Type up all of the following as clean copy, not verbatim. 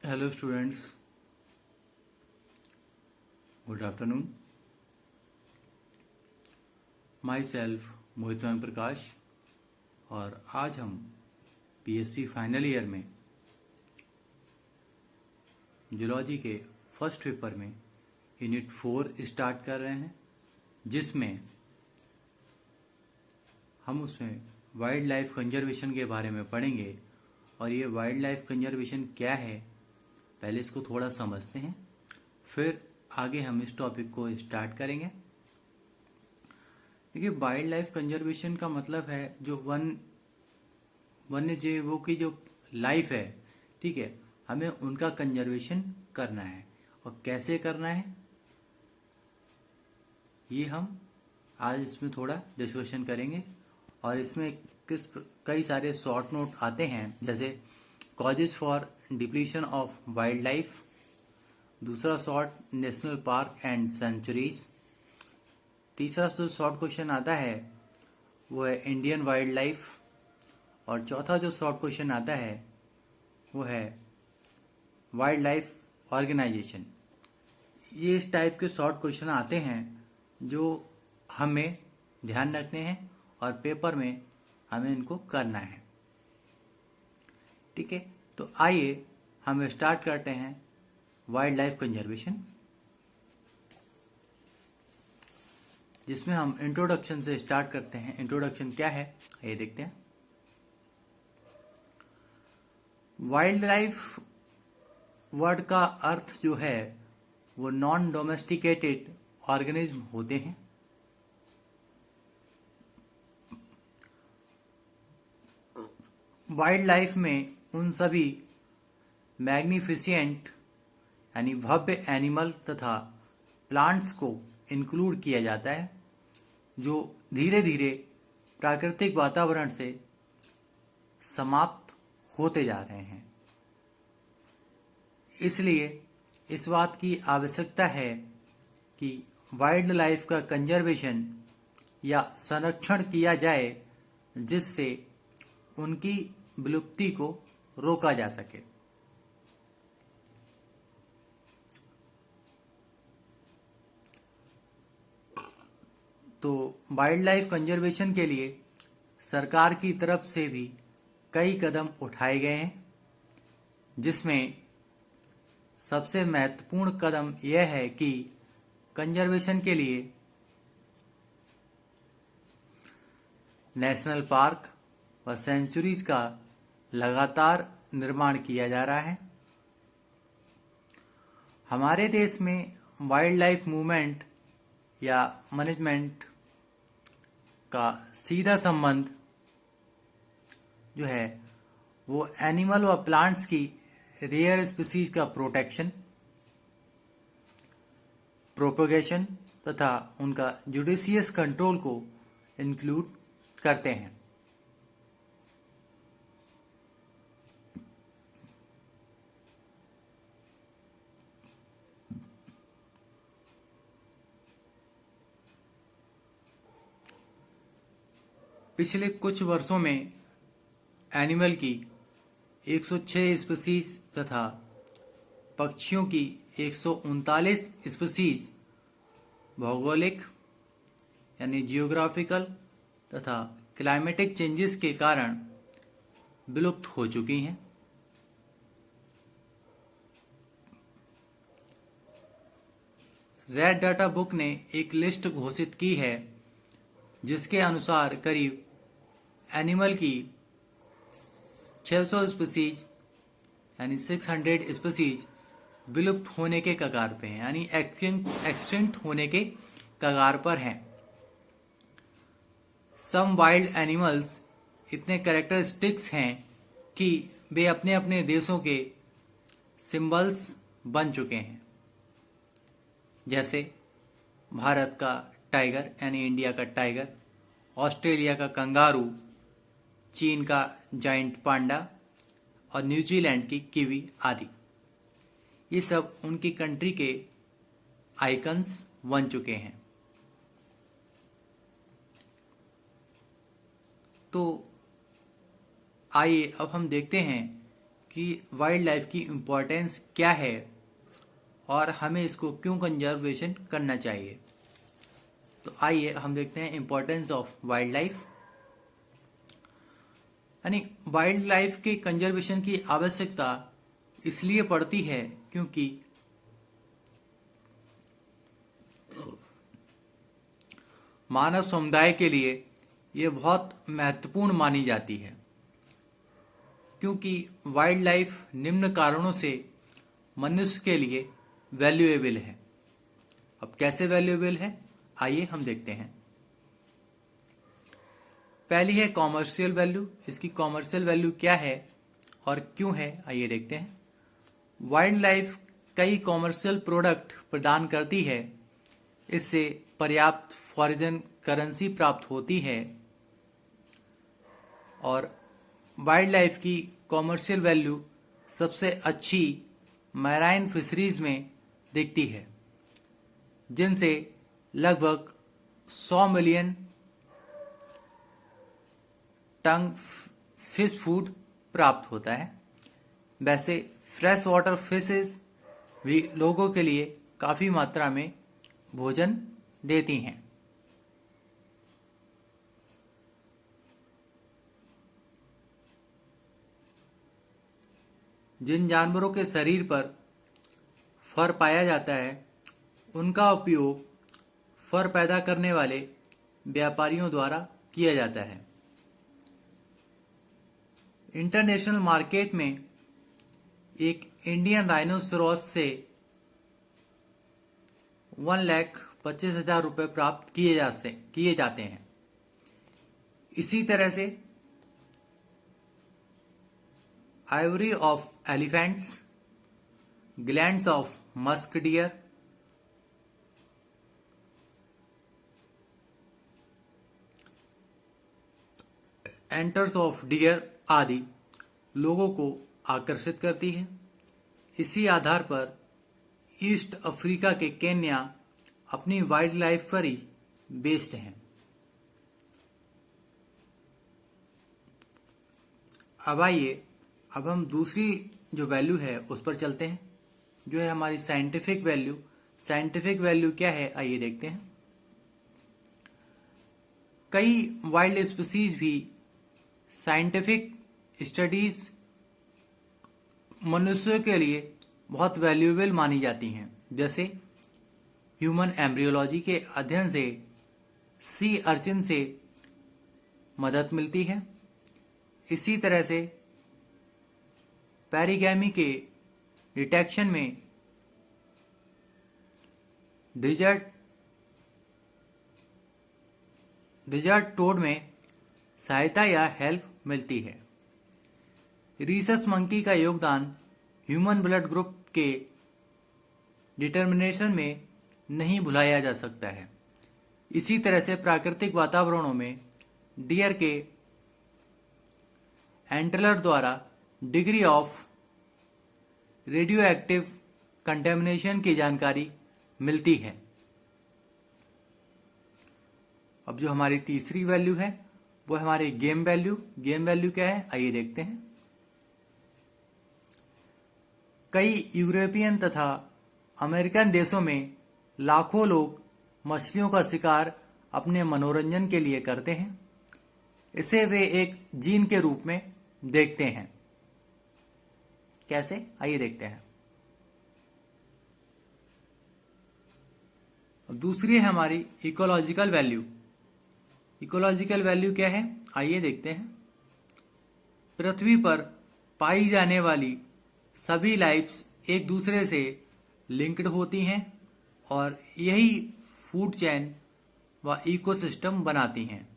Hello students, good afternoon. Myself मोहित मयंक प्रकाश और आज हम पीएससी फाइनल ईयर में जूलॉजी के फर्स्ट पेपर में यूनिट 4 स्टार्ट कर रहे हैं, जिसमें हम उसमें वाइल्ड लाइफ कंजर्वेशन के बारे में पढ़ेंगे। और ये वाइल्ड लाइफ कंजर्वेशन क्या है, पहले इसको थोड़ा समझते हैं, फिर आगे हम इस टॉपिक को स्टार्ट करेंगे। देखिए, वाइल्ड लाइफ कंजर्वेशन का मतलब है जो वन्य जीवों की जो लाइफ है, ठीक है, हमें उनका कंजर्वेशन करना है। और कैसे करना है ये हम आज इसमें थोड़ा डिस्कशन करेंगे। और इसमें कई सारे शॉर्ट नोट आते हैं, जैसे causes for depletion of wild life, दूसरा short national park and sanctuaries, तीसरा जो शॉर्ट क्वेश्चन आता है वो है इंडियन वाइल्ड लाइफ, और चौथा जो शॉर्ट क्वेश्चन आता है वो है वाइल्ड लाइफ ऑर्गेनाइजेशन। ये इस टाइप के शॉर्ट क्वेश्चन आते हैं जो हमें ध्यान रखने हैं और पेपर में हमें इनको करना है, ठीक है। तो आइए हम स्टार्ट करते हैं वाइल्ड लाइफ कंजर्वेशन, जिसमें हम इंट्रोडक्शन से स्टार्ट करते हैं। इंट्रोडक्शन क्या है ये देखते हैं। वाइल्ड लाइफ वर्ड का अर्थ जो है वो नॉन डोमेस्टिकेटेड ऑर्गेनिज्म होते हैं। वाइल्ड लाइफ में उन सभी मैग्निफिसेंट यानी भव्य एनिमल तथा प्लांट्स को इंक्लूड किया जाता है जो धीरे धीरे प्राकृतिक वातावरण से समाप्त होते जा रहे हैं। इसलिए इस बात की आवश्यकता है कि वाइल्ड लाइफ का कंजर्वेशन या संरक्षण किया जाए, जिससे उनकी विलुप्ति को रोका जा सके। तो वाइल्ड लाइफ कंजर्वेशन के लिए सरकार की तरफ से भी कई कदम उठाए गए हैं, जिसमें सबसे महत्वपूर्ण कदम यह है कि कंजर्वेशन के लिए नेशनल पार्क व सेंचुरीज का लगातार निर्माण किया जा रहा है। हमारे देश में वाइल्ड लाइफ मूवमेंट या मैनेजमेंट का सीधा संबंध जो है वो एनिमल व प्लांट्स की रेयर स्पीसीज का प्रोटेक्शन, प्रोपगेशन तथा उनका जुडिशियस कंट्रोल को इंक्लूड करते हैं। पिछले कुछ वर्षों में एनिमल की 106 स्पीसीज तथा पक्षियों की 139 स्पीसीज भौगोलिक यानी जियोग्राफिकल तथा क्लाइमेटिक चेंजेस के कारण विलुप्त हो चुकी हैं। रेड डाटा बुक ने एक लिस्ट घोषित की है, जिसके अनुसार करीब एनिमल की 600 स्पीसीज यानी 600 स्पीसीज विलुप्त होने के कगार पे हैं, यानी एक्सटिंक्ट होने के कगार पर हैं। सम वाइल्ड एनिमल्स इतने कैरेक्टरिस्टिक्स हैं कि वे अपने अपने देशों के सिंबल्स बन चुके हैं, जैसे भारत का टाइगर यानी इंडिया का टाइगर, ऑस्ट्रेलिया का कंगारू, चीन का जाइंट पांडा और न्यूजीलैंड की कीवी आदि। ये सब उनकी कंट्री के आइकन्स बन चुके हैं। तो आइए अब हम देखते हैं कि वाइल्ड लाइफ की इम्पोर्टेंस क्या है और हमें इसको क्यों कंजर्वेशन करना चाहिए। तो आइए हम देखते हैं इम्पोर्टेंस ऑफ वाइल्ड लाइफ। यानी वाइल्ड लाइफ के कंजर्वेशन की आवश्यकता इसलिए पड़ती है क्योंकि मानव समुदाय के लिए ये बहुत महत्वपूर्ण मानी जाती है, क्योंकि वाइल्ड लाइफ निम्न कारणों से मनुष्य के लिए वैल्यूएबल है। अब कैसे वैल्यूएबल है, आइए हम देखते हैं। पहली है कॉमर्शियल वैल्यू। इसकी कॉमर्शियल वैल्यू क्या है और क्यों है, आइए देखते हैं। वाइल्ड लाइफ कई कॉमर्शियल प्रोडक्ट प्रदान करती है। इससे पर्याप्त फॉरेन करेंसी प्राप्त होती है और वाइल्ड लाइफ की कॉमर्शियल वैल्यू सबसे अच्छी मैराइन फिशरीज में दिखती है, जिनसे लगभग 100 मिलियन टन फिश फूड प्राप्त होता है। वैसे फ्रेश वाटर फिशेस भी लोगों के लिए काफ़ी मात्रा में भोजन देती हैं। जिन जानवरों के शरीर पर फर पाया जाता है, उनका उपयोग फर पैदा करने वाले व्यापारियों द्वारा किया जाता है। इंटरनेशनल मार्केट में एक इंडियन राइनोसेरोस से 1,25,000 रुपये प्राप्त किए जाते हैं। इसी तरह से Ivory of elephants, glands of musk deer, enters of dear आदि लोगों को आकर्षित करती है। इसी आधार पर ईस्ट अफ्रीका के केन्या अपनी वाइल्ड लाइफ पर ही बेस्ड हैं। अब आइए, अब हम दूसरी जो वैल्यू है उस पर चलते हैं, जो है हमारी साइंटिफिक वैल्यू। साइंटिफिक वैल्यू क्या है, आइए देखते हैं। कई वाइल्ड स्पीसीज भी साइंटिफिक स्टडीज मनुष्यों के लिए बहुत वैल्यूएबल मानी जाती हैं। जैसे ह्यूमन एम्ब्रियोलॉजी के अध्ययन से सी अर्चिन से मदद मिलती है। इसी तरह से पैरीगैमी के डिटेक्शन में डिजर्ट टोड में सहायता या हेल्प मिलती है। रीसस मंकी का योगदान ह्यूमन ब्लड ग्रुप के डिटर्मिनेशन में नहीं भुलाया जा सकता है। इसी तरह से प्राकृतिक वातावरणों में डियर के एंटलर द्वारा degree of radio active contamination की जानकारी मिलती है। अब जो हमारी तीसरी वैल्यू है वो हमारी गेम वैल्यू। गेम वैल्यू क्या है, आइए देखते हैं। कई यूरोपियन तथा अमेरिकन देशों में लाखों लोग मछलियों का शिकार अपने मनोरंजन के लिए करते हैं। इसे वे एक जीन के रूप में देखते हैं। कैसे, आइए देखते हैं। दूसरी है हमारी इकोलॉजिकल वैल्यू। इकोलॉजिकल वैल्यू क्या है, आइए देखते हैं। पृथ्वी पर पाई जाने वाली सभी लाइफ्स एक दूसरे से लिंक्ड होती हैं और यही फूड चेन व इकोसिस्टम बनाती हैं।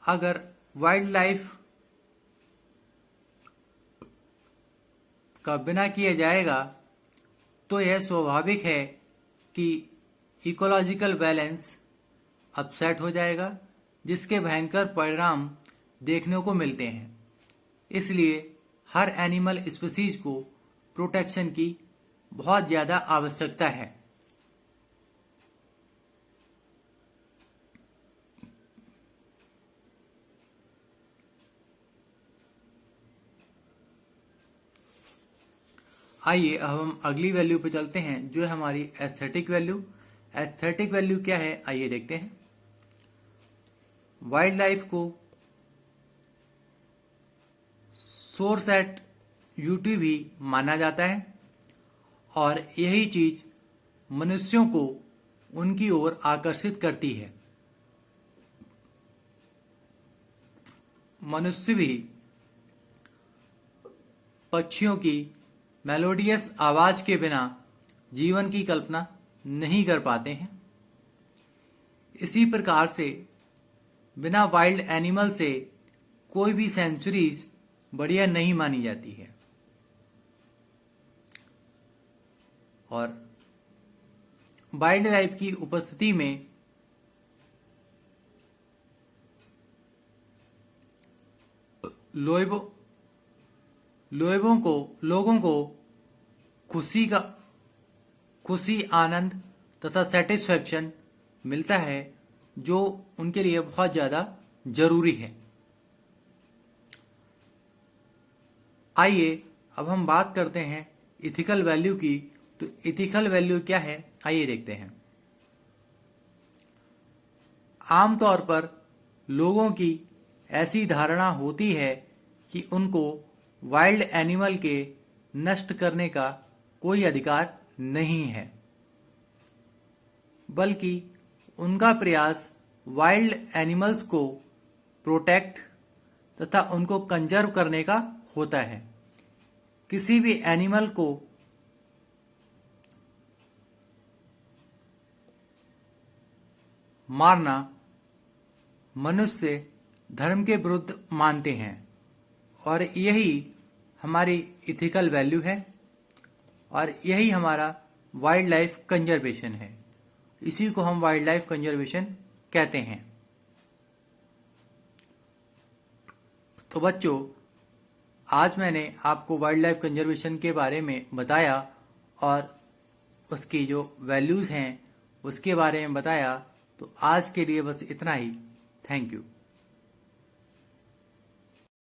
अगर वाइल्ड लाइफ का बिना किया जाएगा तो यह स्वाभाविक है कि इकोलॉजिकल बैलेंस अपसेट हो जाएगा, जिसके भयंकर परिणाम देखने को मिलते हैं। इसलिए हर एनिमल स्पीसीज को प्रोटेक्शन की बहुत ज़्यादा आवश्यकता है। आइए अब हम अगली वैल्यू पे चलते हैं, जो है हमारी एस्थेटिक वैल्यू। एस्थेटिक वैल्यू क्या है, आइए देखते हैं। वाइल्ड लाइफ को सोर्स एट यूटी भी माना जाता है और यही चीज मनुष्यों को उनकी ओर आकर्षित करती है। मनुष्य भी पक्षियों की मेलोडियस आवाज के बिना जीवन की कल्पना नहीं कर पाते हैं। इसी प्रकार से बिना वाइल्ड एनिमल से कोई भी सेंचुरीज बढ़िया नहीं मानी जाती है। और वाइल्ड लाइफ की उपस्थिति में लोगों को खुशी, आनंद तथा सेटिस्फैक्शन मिलता है, जो उनके लिए बहुत ज्यादा जरूरी है। आइए अब हम बात करते हैं इथिकल वैल्यू की। तो इथिकल वैल्यू क्या है, आइए देखते हैं। आमतौर पर लोगों की ऐसी धारणा होती है कि उनको वाइल्ड एनिमल के नष्ट करने का कोई अधिकार नहीं है, बल्कि उनका प्रयास वाइल्ड एनिमल्स को प्रोटेक्ट तथा उनको कंजर्व करने का होता है। किसी भी एनिमल को मारना मनुष्य धर्म के विरुद्ध मानते हैं और यही हमारी इथिकल वैल्यू है और यही हमारा वाइल्ड लाइफ कंजर्वेशन है। इसी को हम वाइल्ड लाइफ कंजर्वेशन कहते हैं। तो बच्चों, आज मैंने आपको वाइल्ड लाइफ कंजर्वेशन के बारे में बताया और उसकी जो वैल्यूज़ हैं उसके बारे में बताया। तो आज के लिए बस इतना ही। Thank you.